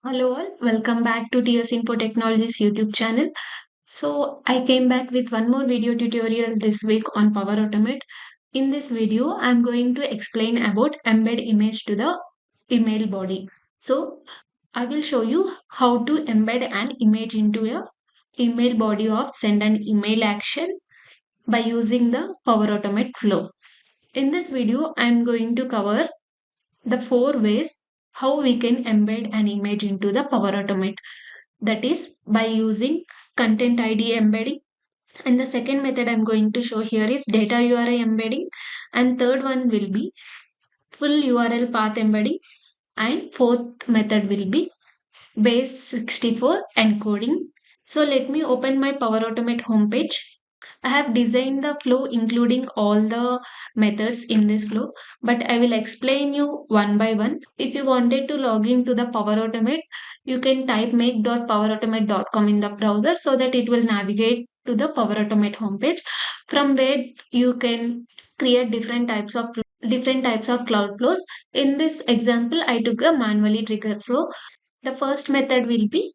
Hello all, welcome back to TSInfo Technologies YouTube channel. So I came back with one more video tutorial this week on Power Automate. In this video, I'm going to explain about embed image to the email body. So I will show you how to embed an image into a email body of send an email action by using the Power Automate flow. In this video, I'm going to cover the four ways how we can embed an image into the Power Automate. That is by using content ID embedding. And the second method I'm going to show here is data URI embedding. And third one will be full URL path embedding. And fourth method will be base 64 encoding. So let me open my Power Automate homepage. I have designed the flow including all the methods in this flow, but I will explain you one by one. If you wanted to log into the Power Automate, you can type make.powerautomate.com in the browser so that it will navigate to the Power Automate homepage from where you can create different types of cloud flows. In this example, I took a manually trigger flow. The first method will be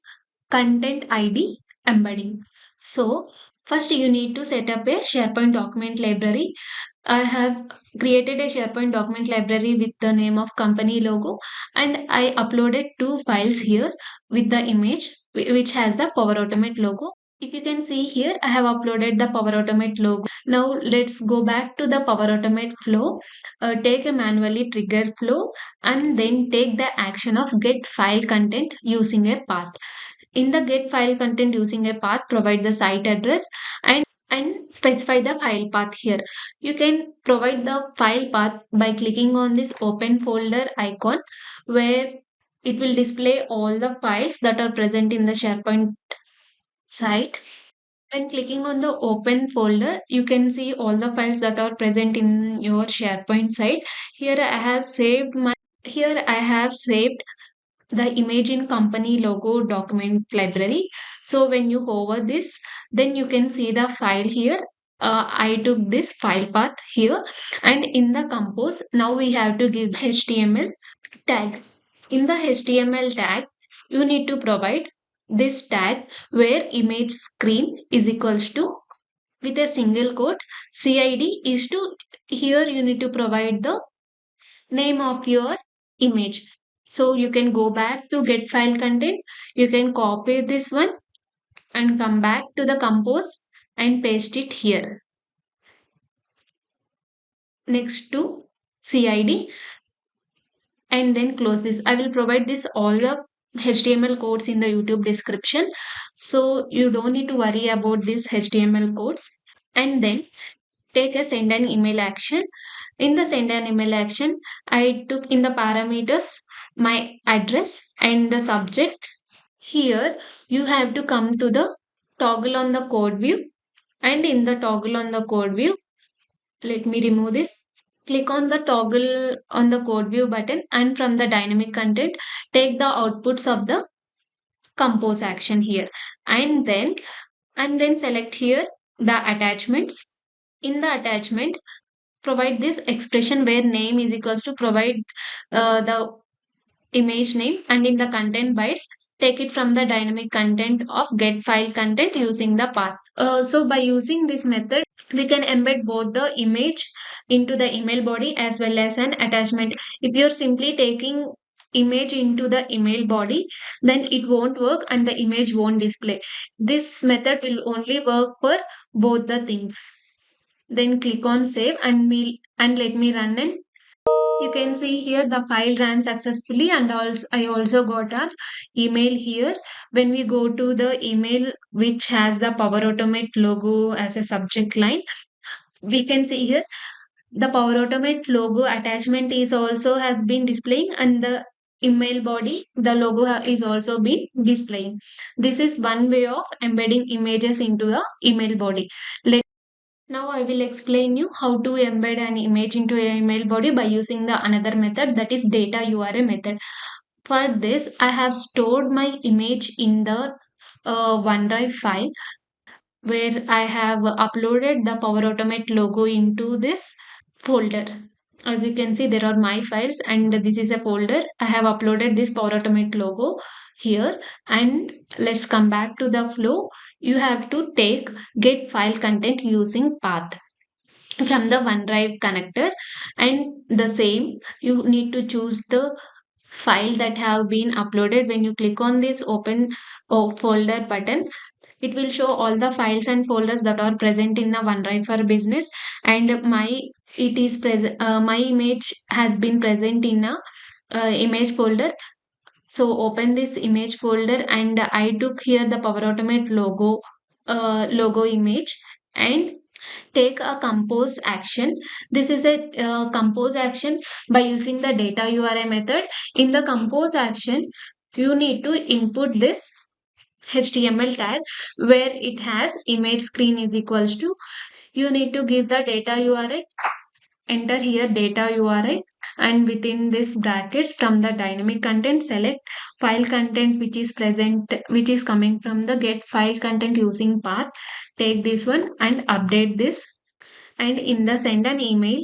content ID embedding. So first you need to set up a SharePoint document library. I have created a SharePoint document library with the name of company logo, and I uploaded two files here with the image which has the Power Automate logo. If you can see here, I have uploaded the Power Automate logo. Now let's go back to the Power Automate flow. Take a manually trigger flow and then take the action of get file content using a path. In the get file content using a path, provide the site address and specify the file path here. You can provide the file path by clicking on this open folder icon where it will display all the files that are present in the SharePoint site. When clicking on the open folder, you can see all the files that are present in your SharePoint site. Here I have saved the image in company logo document library. So when you hover this, then you can see the file here. I took this file path here, and in the compose now we have to give HTML tag. In the HTML tag, you need to provide this tag where image screen is equals to with a single quote CID is to, here you need to provide the name of your image. So you can go back to get file content. You can copy this one and come back to the compose and paste it here next to CID and then close this. I will provide this all the HTML codes in the YouTube description. So you don't need to worry about these HTML codes. And then take a send an email action. In the send an email action, I took in the parameters my address and the subject. Here you have to come to the toggle on the code view, and in the toggle on the code view, let me remove this. Click on the toggle on the code view button, and from the dynamic content take the outputs of the compose action here, and then select here the attachments. In the attachment, provide this expression where name is equals to provide the image name, and in the content bytes take it from the dynamic content of get file content using the path. So by using this method, we can embed both the image into the email body as well as an attachment. If you're simply taking image into the email body, then it won't work and the image won't display. This method will only work for both the things. Then click on save and let me run, and you can see here the file ran successfully, and also I also got an email here. When we go to the email which has the Power Automate logo as a subject line, we can see here the Power Automate logo attachment is also has been displaying, and the email body the logo is also been displaying. This is one way of embedding images into the email body. Now I will explain you how to embed an image into an email body by using the another method, that is data URI method. For this, I have stored my image in the OneDrive file where I have uploaded the Power Automate logo into this folder. As you can see, there are my files and this is a folder. I have uploaded this Power Automate logo. here, and let's come back to the flow. You have to take get file content using path from the OneDrive connector, and the same you need to choose the file that have been uploaded. When you click on this open folder button, it will show all the files and folders that are present in the OneDrive for Business, and my image has been present in a image folder. So open this image folder, and I took here the Power Automate logo image, and take a compose action. This is a compose action by using the data URI method. In the compose action, you need to input this HTML tag where it has image screen is equals to. You need to give the data URI, enter here data URI, and within this brackets from the dynamic content select file content which is coming from the get file content using path. Take this one and update this, and in the send an email,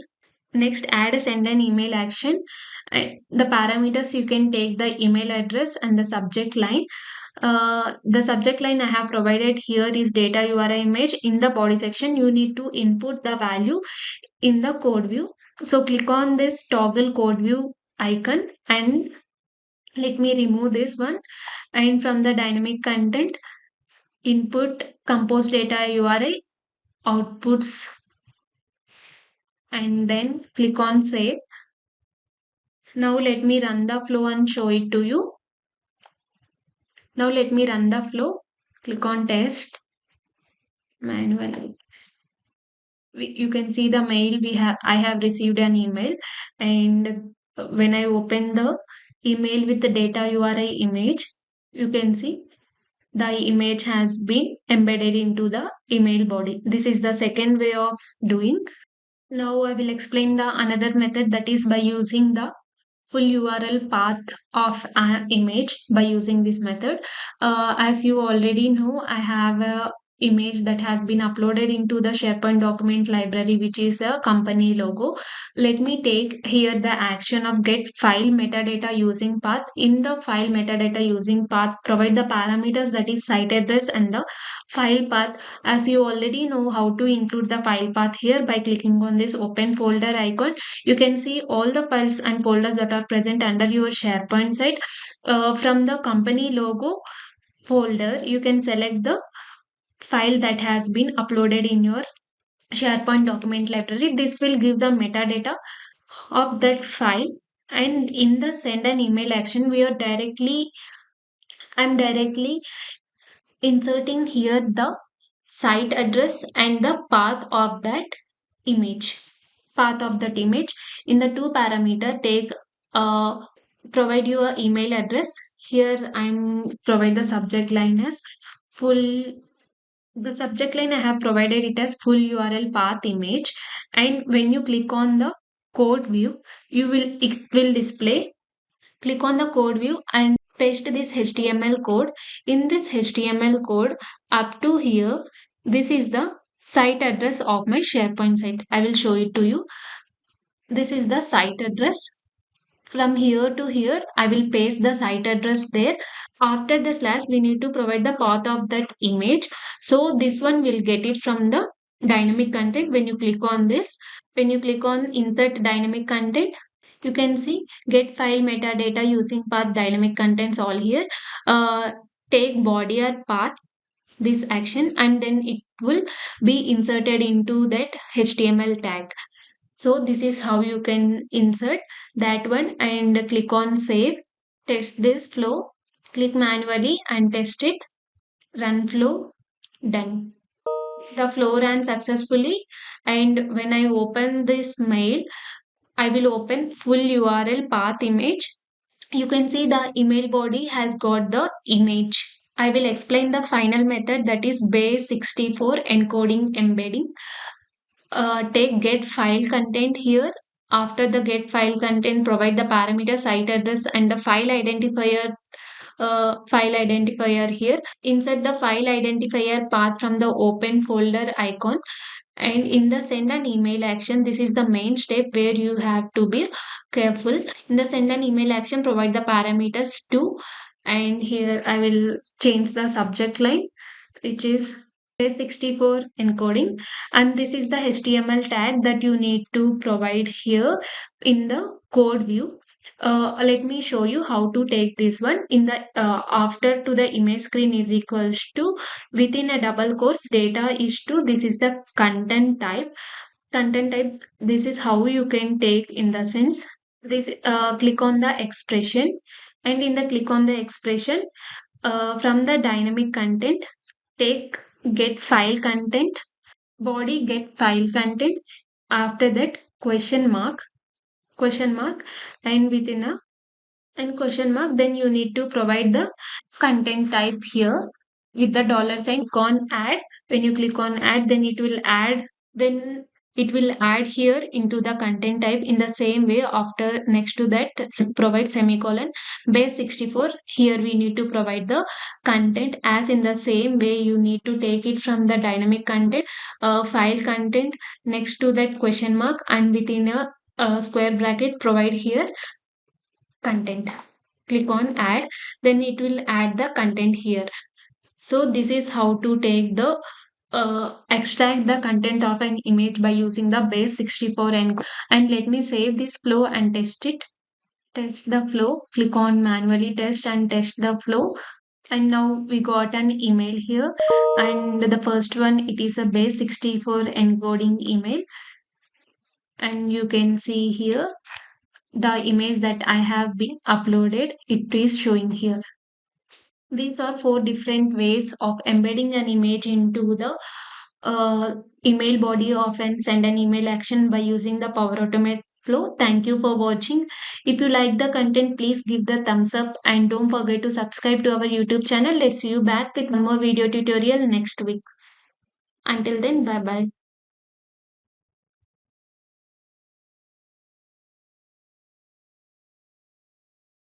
next add a send an email action. The parameters you can take the email address and the subject line. The subject line I have provided here is data URI image. In the body section, you need to input the value in the code view. So click on this toggle code view icon, and let me remove this one. And from the dynamic content, input compose data URI outputs, and then click on save. Now let me run the flow and show it to you. Now let me run the flow. Click on test manually. You can see the mail I have received an email, and when I open the email with the data URI image, you can see the image has been embedded into the email body. This is the second way of doing. Now I will explain the another method, that is by using the full URL path of an image by using this method. As you already know, I have a image that has been uploaded into the SharePoint document library, which is the company logo. Let me take here the action of get file metadata using path. In the file metadata using path, provide the parameters, that is site address and the file path. As you already know how to include the file path here, by clicking on this open folder icon, you can see all the files and folders that are present under your SharePoint site. From the company logo folder, you can select the file that has been uploaded in your SharePoint document library. This will give the metadata of that file. And in the send an email action, I'm directly inserting here the site address and the path of that image. In the two parameter, take provide your email address. Here I'm provide the subject line as full. The subject line I have provided it as full URL path image, and when you click on the code view, it will display. Click on the code view and paste this HTML code. In this HTML code, up to here, this is the site address of my SharePoint site. I will show it to you. This is the site address. From here to here, I will paste the site address there. After the slash, we need to provide the path of that image. So this one will get it from the dynamic content. When you click on this, when you click on insert dynamic content, you can see get file metadata using path dynamic contents all here. Take body or path, this action, and then it will be inserted into that HTML tag. So this is how you can insert that one, and click on save. Test this flow. Click manually and test it. Run flow. Done. The flow ran successfully, and when I open this mail, I will open full URL path image. You can see the email body has got the image. I will explain the final method, that is base 64 encoding embedding. Take get file content here. After the get file content, provide the parameter site address and the file identifier here. Insert the file identifier path from the open folder icon, and in the send an email action, this is the main step where you have to be careful. In the send an email action, provide the parameters to And here I will change the subject line, which is base64 encoding, and this is the HTML tag that you need to provide here in the code view. Let me show you how to take this one. In the after to the image screen is equals to, within a double quotes, data is to, this is the content type. This is how you can take, in the sense, this click on the expression, and in the click on the expression, from the dynamic content, take get file content, body get file content, after that question mark, and within a and question mark, then you need to provide the content type here with the dollar sign. Click on add. When you click on add, then it will add here into the content type. In the same way, after next to that, provide semicolon base 64. Here we need to provide the content, as in the same way you need to take it from the dynamic content, file content, next to that question mark, and within a square bracket provide here content. Click on add, then it will add the content here. So this is how to take the extract the content of an image by using the base 64 and let me save this flow and test it. Test the flow. Click on manually test and test the flow. And now we got an email here, and the first one, it is a base 64 encoding email, and you can see here the image that I have been uploaded, it is showing here. These are 4 different ways of embedding an image into the email body of and send an email action by using the Power Automate flow. Thank you for watching. If you like the content, please give the thumbs up and don't forget to subscribe to our YouTube channel. Let's see you back with one more video tutorial next week. Until then, bye bye.